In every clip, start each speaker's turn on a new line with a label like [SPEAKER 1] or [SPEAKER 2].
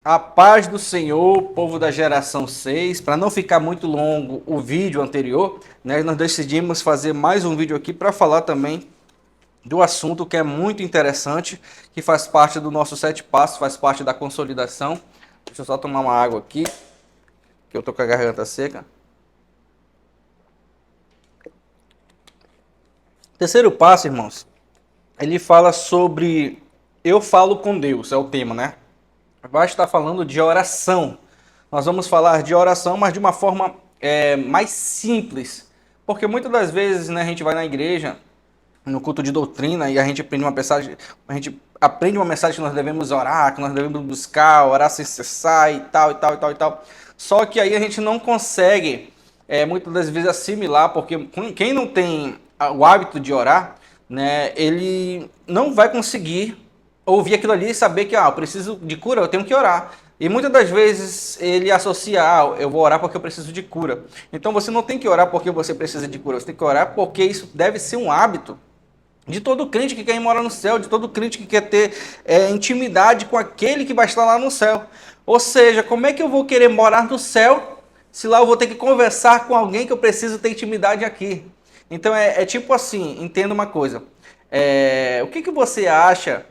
[SPEAKER 1] A paz do Senhor, povo da geração 6. Para não ficar muito longo o vídeo anterior, né, nós decidimos fazer mais um vídeo aqui para falar também do assunto que é muito interessante, que faz parte do nosso 7 passos, faz parte da consolidação. Deixa eu só tomar uma água aqui, que eu tô com a garganta seca. Terceiro passo, irmãos, ele fala sobre eu falo com Deus, é o tema, né? Vai estar falando de oração. Nós vamos falar de oração, mas de uma forma mais simples. Porque muitas das vezes, né, a gente vai na igreja, no culto de doutrina, e a gente aprende uma mensagem que nós devemos orar, que nós devemos buscar, orar sem cessar e tal, e tal, e tal, e tal. Só que aí a gente não consegue, muitas das vezes, assimilar, porque quem não tem o hábito de orar, né, ele não vai conseguir ouvir aquilo ali e saber que eu preciso de cura, eu tenho que orar. E muitas das vezes ele associa, eu vou orar porque eu preciso de cura. Então você não tem que orar porque você precisa de cura, você tem que orar porque isso deve ser um hábito de todo crente que quer ir morar no céu, de todo crente que quer ter intimidade com aquele que vai estar lá no céu. Ou seja, como é que eu vou querer morar no céu se lá eu vou ter que conversar com alguém que eu preciso ter intimidade aqui? Então é tipo assim, entenda uma coisa. O que você acha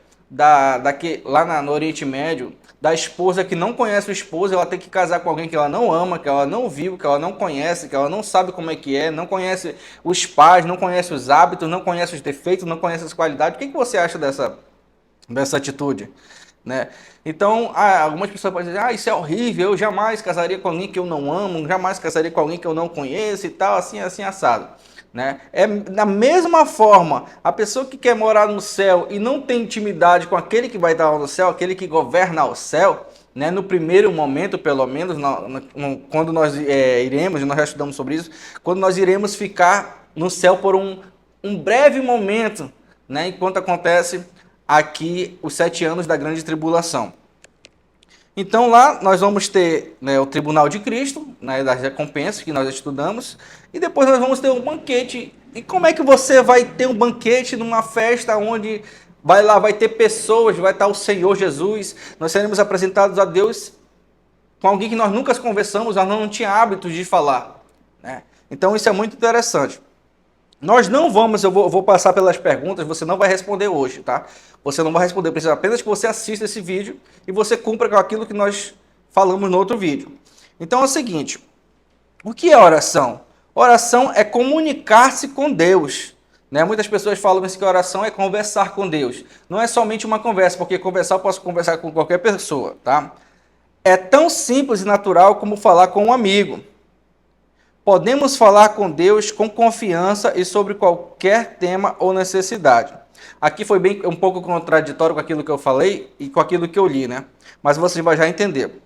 [SPEAKER 1] no Oriente Médio, da esposa que não conhece o esposo, ela tem que casar com alguém que ela não ama, que ela não vive, que ela não conhece, que ela não sabe como é que é, não conhece os pais, não conhece os hábitos, não conhece os defeitos, não conhece as qualidades. O que você acha dessa atitude? Né? Então, algumas pessoas podem dizer, isso é horrível, eu jamais casaria com alguém que eu não amo, jamais casaria com alguém que eu não conheço e tal, assim, assim, assado. Né? É da mesma forma, a pessoa que quer morar no céu e não tem intimidade com aquele que vai estar no céu, aquele que governa o céu, né? No primeiro momento, pelo menos, quando nós iremos, e nós já estudamos sobre isso, quando nós iremos ficar no céu por um breve momento, né? Enquanto acontece aqui os 7 anos da grande tribulação. Então lá nós vamos ter, né, o tribunal de Cristo, né, das recompensas que nós estudamos, e depois nós vamos ter um banquete. E como é que você vai ter um banquete numa festa onde vai ter pessoas, vai estar o Senhor Jesus, nós seremos apresentados a Deus com alguém que nós nunca conversamos, nós não tínhamos hábitos de falar, né? Então isso é muito interessante. Nós não vamos, eu vou passar pelas perguntas, você não vai responder hoje, tá? Você não vai responder, precisa apenas que você assista esse vídeo e você cumpra com aquilo que nós falamos no outro vídeo. Então é o seguinte, o que é oração? Oração é comunicar-se com Deus. Né? Muitas pessoas falam que oração é conversar com Deus. Não é somente uma conversa, porque conversar eu posso conversar com qualquer pessoa, tá? É tão simples e natural como falar com um amigo. Podemos falar com Deus com confiança e sobre qualquer tema ou necessidade. Aqui foi bem um pouco contraditório com aquilo que eu falei e com aquilo que eu li, né? Mas você vai já entender.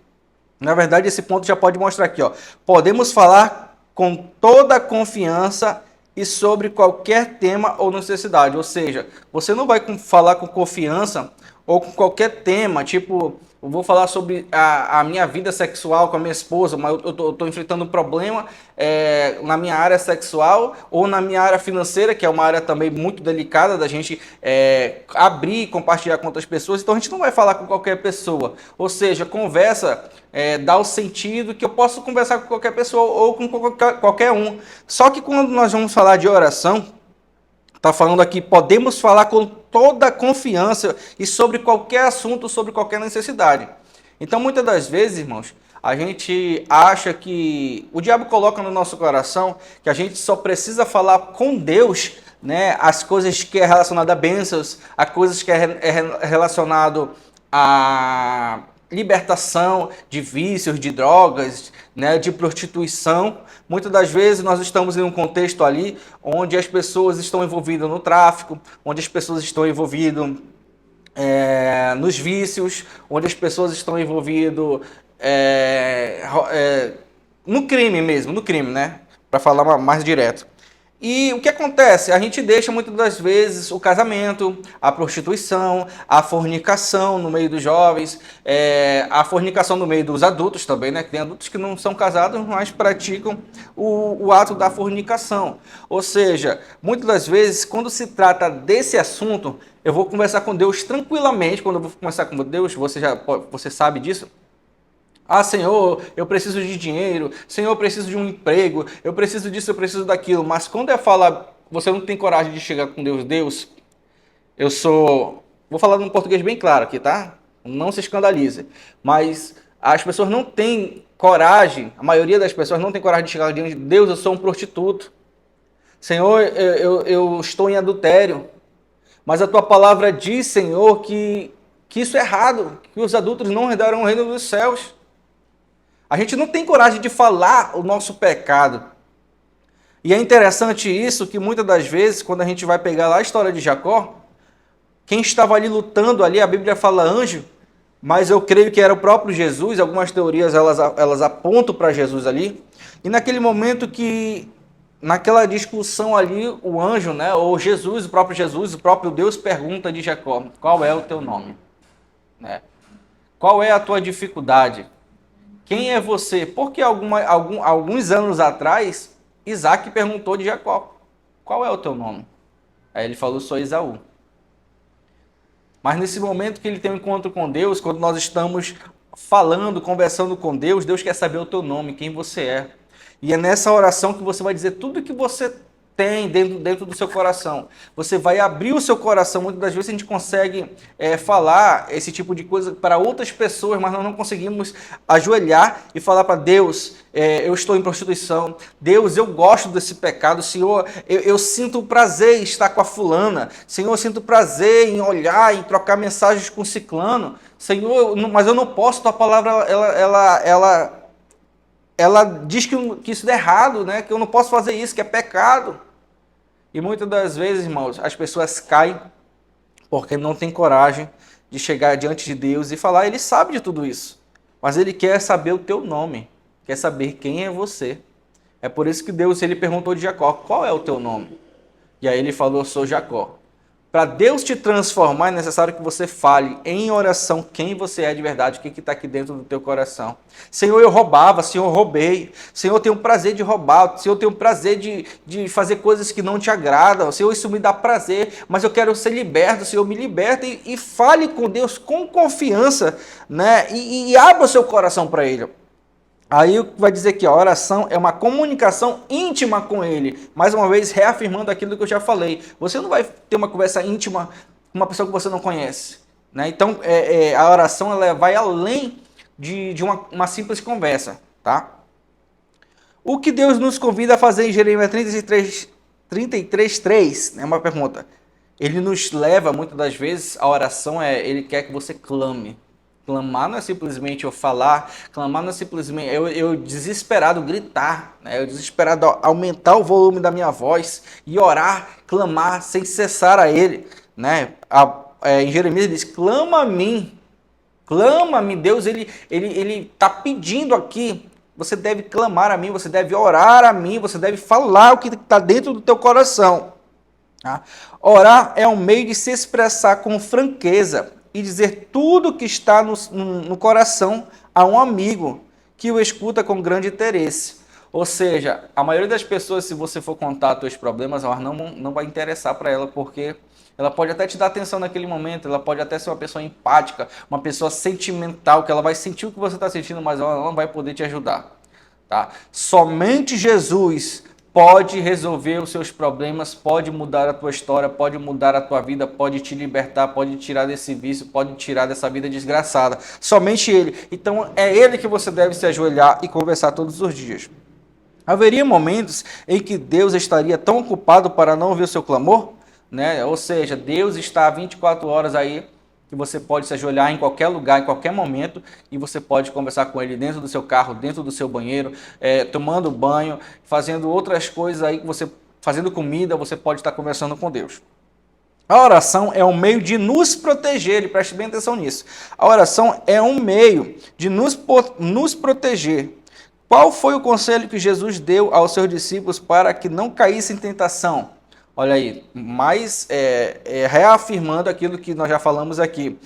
[SPEAKER 1] Na verdade, esse ponto já pode mostrar aqui, ó. Podemos falar com toda a confiança e sobre qualquer tema ou necessidade. Ou seja, você não vai falar com confiança ou com qualquer tema, tipo, eu vou falar sobre a minha vida sexual com a minha esposa, mas eu tô enfrentando um problema na minha área sexual ou na minha área financeira, que é uma área também muito delicada da gente abrir e compartilhar com outras pessoas. Então a gente não vai falar com qualquer pessoa. Ou seja, conversa dá o sentido que eu posso conversar com qualquer pessoa ou com qualquer um. Só que quando nós vamos falar de oração, está falando aqui, podemos falar com toda a confiança e sobre qualquer assunto, sobre qualquer necessidade. Então, muitas das vezes, irmãos, a gente acha que o diabo coloca no nosso coração que a gente só precisa falar com Deus, né, as coisas que é relacionado a bênçãos, as coisas que é relacionado a libertação de vícios, de drogas, né, de prostituição. Muitas das vezes nós estamos em um contexto ali onde as pessoas estão envolvidas no tráfico, onde as pessoas estão envolvidas nos vícios, onde as pessoas estão envolvidas no crime mesmo, no crime, né? Para falar mais direto. E o que acontece? A gente deixa muitas das vezes o casamento, a prostituição, a fornicação no meio dos jovens, a fornicação no meio dos adultos também, né? Tem adultos que não são casados, mas praticam o ato da fornicação. Ou seja, muitas das vezes, quando se trata desse assunto, eu vou conversar com Deus tranquilamente. Quando eu vou conversar com Deus, você sabe disso. Ah, Senhor, eu preciso de dinheiro. Senhor, eu preciso de um emprego. Eu preciso disso, eu preciso daquilo. Mas quando é falar, você não tem coragem de chegar com Deus. Deus, eu sou... Vou falar num português bem claro aqui, tá? Não se escandalize. Mas as pessoas não têm coragem, a maioria das pessoas não tem coragem de chegar diante de Deus, eu sou um prostituto. Senhor, eu estou em adultério. Mas a tua palavra diz, Senhor, que isso é errado, que os adultos não herdarão o reino dos céus. A gente não tem coragem de falar o nosso pecado. E é interessante isso, que muitas das vezes, quando a gente vai pegar lá a história de Jacó, quem estava ali lutando ali, a Bíblia fala anjo, mas eu creio que era o próprio Jesus, algumas teorias elas apontam para Jesus ali. E naquele momento que, naquela discussão ali, o anjo, né, ou Jesus, o próprio Deus pergunta de Jacó, qual é o teu nome? Né? Qual é a tua dificuldade? Quem é você? Porque alguns anos atrás, Isaac perguntou de Jacó, qual é o teu nome? Aí ele falou, sou Esaú. Mas nesse momento que ele tem um encontro com Deus, quando nós estamos falando, conversando com Deus, Deus quer saber o teu nome, quem você é. E é nessa oração que você vai dizer tudo que você tem dentro do seu coração. Você vai abrir o seu coração. Muitas das vezes a gente consegue falar esse tipo de coisa para outras pessoas, mas nós não conseguimos ajoelhar e falar para Deus, eu estou em prostituição. Deus, eu gosto desse pecado. Senhor, eu sinto prazer em estar com a fulana. Senhor, eu sinto prazer em olhar, em trocar mensagens com o ciclano. Senhor, mas eu não posso, tua palavra, ela diz que isso é errado, né? Que eu não posso fazer isso, que é pecado. E muitas das vezes, irmãos, as pessoas caem porque não têm coragem de chegar diante de Deus e falar, ele sabe de tudo isso, mas ele quer saber o teu nome, quer saber quem é você. É por isso que Deus, ele perguntou de Jacó, qual é o teu nome? E aí ele falou, sou Jacó. Para Deus te transformar, é necessário que você fale em oração quem você é de verdade, o que está aqui dentro do teu coração. Senhor, eu roubava, Senhor, eu roubei. Senhor, eu tenho prazer de roubar. Senhor, eu tenho prazer de fazer coisas que não te agradam. Senhor, isso me dá prazer, mas eu quero ser liberto. Senhor, me liberta e fale com Deus com confiança, né? E abra o seu coração para Ele. Aí vai dizer que a oração é uma comunicação íntima com ele. Mais uma vez, reafirmando aquilo que eu já falei. Você não vai ter uma conversa íntima com uma pessoa que você não conhece. Né? Então, a oração ela vai além de uma simples conversa. Tá? O que Deus nos convida a fazer em Jeremias 33:3 é uma pergunta. Ele nos leva, muitas das vezes, a oração ele quer que você clame. Clamar não é simplesmente eu falar, clamar não é simplesmente eu desesperado gritar, né? Eu desesperado aumentar o volume da minha voz e orar, clamar sem cessar a Ele. Né? Em Jeremias ele diz, clama a mim, Deus ele está pedindo aqui, você deve clamar a mim, você deve orar a mim, você deve falar o que está dentro do teu coração. Tá? Orar é um meio de se expressar com franqueza e dizer tudo que está no coração a um amigo que o escuta com grande interesse. Ou seja, a maioria das pessoas, se você for contar os seus problemas, ela não vai interessar para ela, porque ela pode até te dar atenção naquele momento, ela pode até ser uma pessoa empática, uma pessoa sentimental, que ela vai sentir o que você está sentindo, mas ela não vai poder te ajudar. Tá? Somente Jesus pode resolver os seus problemas, pode mudar a tua história, pode mudar a tua vida, pode te libertar, pode tirar desse vício, pode tirar dessa vida desgraçada. Somente Ele. Então é Ele que você deve se ajoelhar e conversar todos os dias. Haveria momentos em que Deus estaria tão ocupado para não ouvir o seu clamor? Né? Ou seja, Deus está 24 horas aí, que você pode se ajoelhar em qualquer lugar, em qualquer momento, e você pode conversar com Ele dentro do seu carro, dentro do seu banheiro, tomando banho, fazendo outras coisas aí, fazendo comida, você pode estar conversando com Deus. A oração é um meio de nos proteger, e preste bem atenção nisso. A oração é um meio de nos proteger. Qual foi o conselho que Jesus deu aos seus discípulos para que não caíssem em tentação? Olha aí, mas reafirmando aquilo que nós já falamos aqui.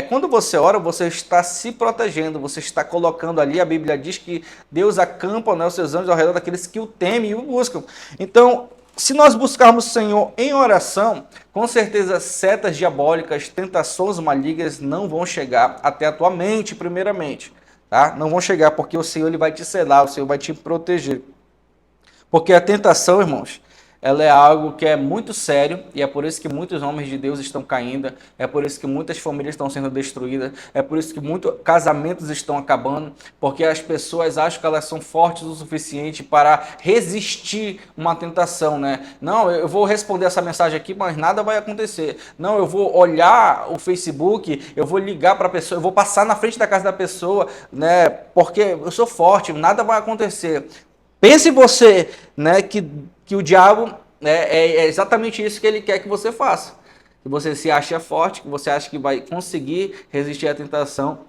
[SPEAKER 1] Quando você ora, você está se protegendo, você está colocando ali, a Bíblia diz que Deus acampa, né, os seus anjos ao redor daqueles que o temem e o buscam. Então, se nós buscarmos o Senhor em oração, com certeza setas diabólicas, tentações malignas não vão chegar até a tua mente, primeiramente. tá? Não vão chegar, porque o Senhor ele vai te selar, o Senhor vai te proteger. Porque a tentação, irmãos, ela é algo que é muito sério e é por isso que muitos homens de Deus estão caindo, é por isso que muitas famílias estão sendo destruídas, é por isso que muitos casamentos estão acabando, porque as pessoas acham que elas são fortes o suficiente para resistir uma tentação, né? Não, eu vou responder essa mensagem aqui, mas nada vai acontecer. Não, eu vou olhar o Facebook, eu vou ligar para a pessoa, eu vou passar na frente da casa da pessoa, né? Porque eu sou forte, nada vai acontecer. Pense você, né, que o diabo, né, é exatamente isso que ele quer que você faça. Que você se ache forte, que você acha que vai conseguir resistir à tentação.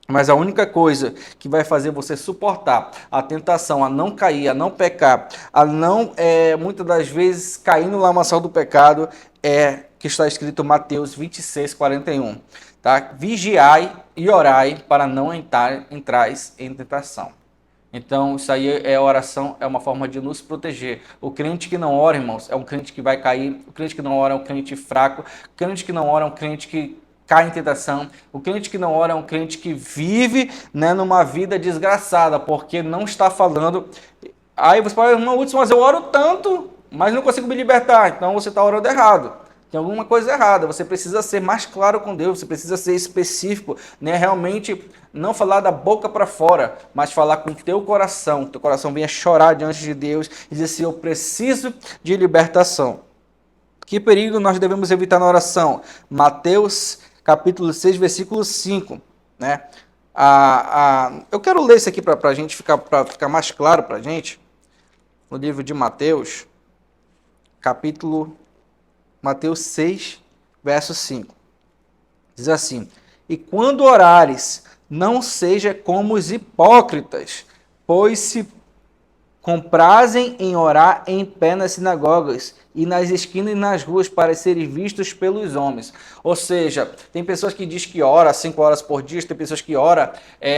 [SPEAKER 1] Mas a única coisa que vai fazer você suportar a tentação, a não cair, a não pecar, a não, muitas das vezes, cair no lamaçal do pecado, é que está escrito em Mateus 26, 41. Tá? Vigiai e orai para não entrais em tentação. Então, isso aí é oração, é uma forma de nos proteger. O crente que não ora, irmãos, é um crente que vai cair. O crente que não ora é um crente fraco. O crente que não ora é um crente que cai em tentação. O crente que não ora é um crente que vive, né, numa vida desgraçada, porque não está falando. Aí você fala, irmão Hudson, mas eu oro tanto, mas não consigo me libertar. Então você está orando errado. Tem alguma coisa errada, você precisa ser mais claro com Deus, você precisa ser específico, né? Realmente não falar da boca para fora, mas falar com o teu coração venha chorar diante de Deus e dizer assim, eu preciso de libertação. Que perigo nós devemos evitar na oração? Mateus capítulo 6, versículo 5, né? Eu quero ler isso aqui para a gente ficar mais claro para a gente, no livro de Mateus, Mateus 6, verso 5. Diz assim, e quando orares, não seja como os hipócritas, pois se comprazem em orar em pé nas sinagogas e nas esquinas e nas ruas para serem vistos pelos homens. Ou seja, tem pessoas que dizem que ora 5 horas por dia, tem pessoas que ora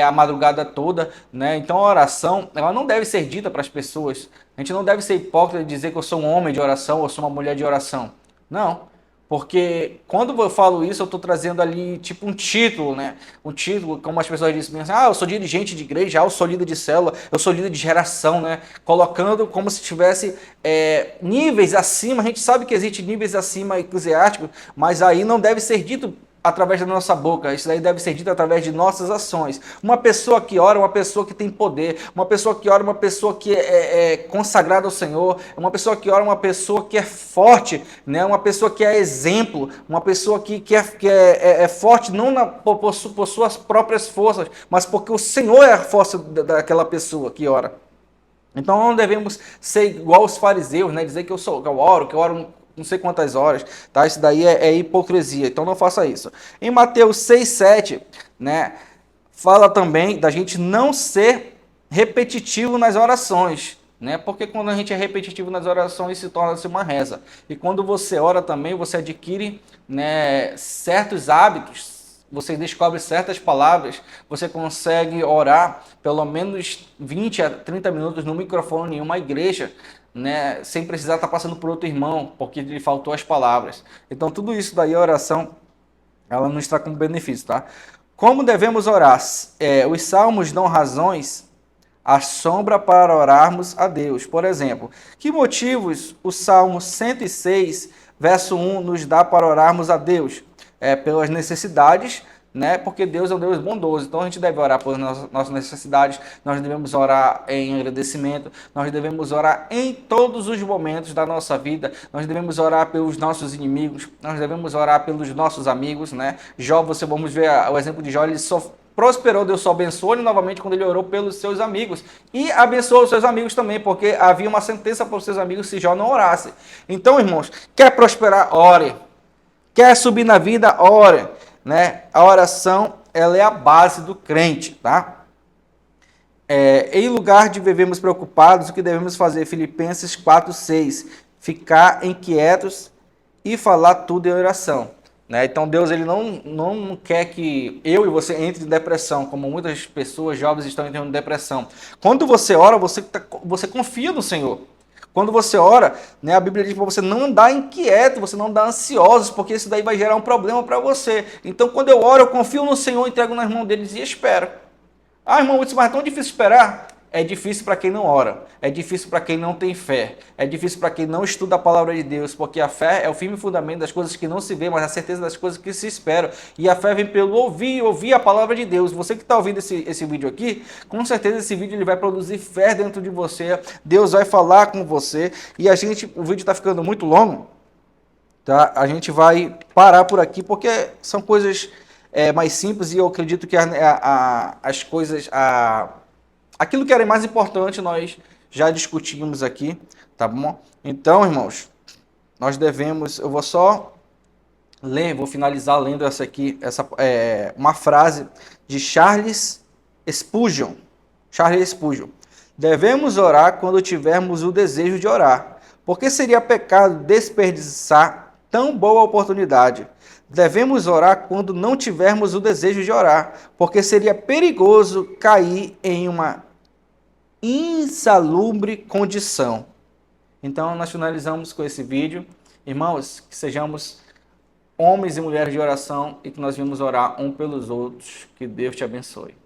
[SPEAKER 1] a madrugada toda, né? Então a oração, ela não deve ser dita para as pessoas. A gente não deve ser hipócrita e dizer que eu sou um homem de oração ou sou uma mulher de oração. Não, porque quando eu falo isso, eu estou trazendo ali tipo um título, né? Um título, como as pessoas dizem, eu sou dirigente de igreja, eu sou líder de célula, eu sou líder de geração, né? Colocando como se tivesse níveis acima. A gente sabe que existe níveis acima eclesiásticos, mas aí não deve ser dito através da nossa boca, isso daí deve ser dito através de nossas ações. Uma pessoa que ora, uma pessoa que tem poder, uma pessoa que ora, uma pessoa que é consagrada ao Senhor, uma pessoa que ora, uma pessoa que é forte, né? Uma pessoa que é exemplo, uma pessoa que é forte não por suas próprias forças, mas porque o Senhor é a força daquela pessoa que ora. Então não devemos ser igual os fariseus, né? Dizer que eu oro não sei quantas horas, tá? Isso daí é hipocrisia, então não faça isso. Em Mateus 6, 7, né, fala também da gente não ser repetitivo nas orações, né? Porque quando a gente é repetitivo nas orações, se torna-se uma reza. E quando você ora também, você adquire, né, certos hábitos, você descobre certas palavras, você consegue orar pelo menos 20 a 30 minutos no microfone em uma igreja, né, sem precisar estar passando por outro irmão, porque lhe faltou as palavras. Então tudo isso daí, a oração, ela nos traz como benefício, tá? Como devemos orar? Os salmos dão razões à sombra para orarmos a Deus. Por exemplo, que motivos o Salmo 106, verso 1, nos dá para orarmos a Deus? Pelas necessidades, né? Porque Deus é um Deus bondoso, então a gente deve orar por nossas necessidades, nós devemos orar em agradecimento, nós devemos orar em todos os momentos da nossa vida, nós devemos orar pelos nossos inimigos, nós devemos orar pelos nossos amigos, né? Jó, vamos ver o exemplo de Jó, ele só prosperou, Deus só abençoou ele novamente quando ele orou pelos seus amigos. E abençoou os seus amigos também, porque havia uma sentença para os seus amigos se Jó não orasse. Então, irmãos, quer prosperar? Ore. Quer subir na vida? Ore. Né? A oração, ela é a base do crente, tá? Em lugar de vivermos preocupados, o que devemos fazer? Filipenses 4:6. Ficar inquietos e falar tudo em oração. Né? Então Deus ele não quer que eu e você entre em depressão, como muitas pessoas jovens estão entrando em depressão. Quando você ora, você confia no Senhor. Quando você ora, né, a Bíblia diz para você não andar inquieto, você não andar ansioso, porque isso daí vai gerar um problema para você. Então, quando eu oro, eu confio no Senhor, entrego nas mãos deles e espero. Ah, irmão, isso é tão difícil esperar. É difícil para quem não ora, é difícil para quem não tem fé, é difícil para quem não estuda a palavra de Deus, porque a fé é o firme fundamento das coisas que não se vê, mas a certeza das coisas que se esperam. E a fé vem pelo ouvir a palavra de Deus. Você que está ouvindo esse vídeo aqui, com certeza esse vídeo ele vai produzir fé dentro de você, Deus vai falar com você, e o vídeo está ficando muito longo, tá? A gente vai parar por aqui, porque são coisas mais simples e eu acredito que as coisas... Aquilo que era mais importante nós já discutimos aqui, tá bom? Então, irmãos, eu vou só ler, vou finalizar lendo uma frase de Charles Spurgeon. Charles Spurgeon. Devemos orar quando tivermos o desejo de orar, porque seria pecado desperdiçar tão boa oportunidade. Devemos orar quando não tivermos o desejo de orar, porque seria perigoso cair em uma insalubre condição. Então, nós finalizamos com esse vídeo. Irmãos, que sejamos homens e mulheres de oração e que nós vamos orar um pelos outros. Que Deus te abençoe.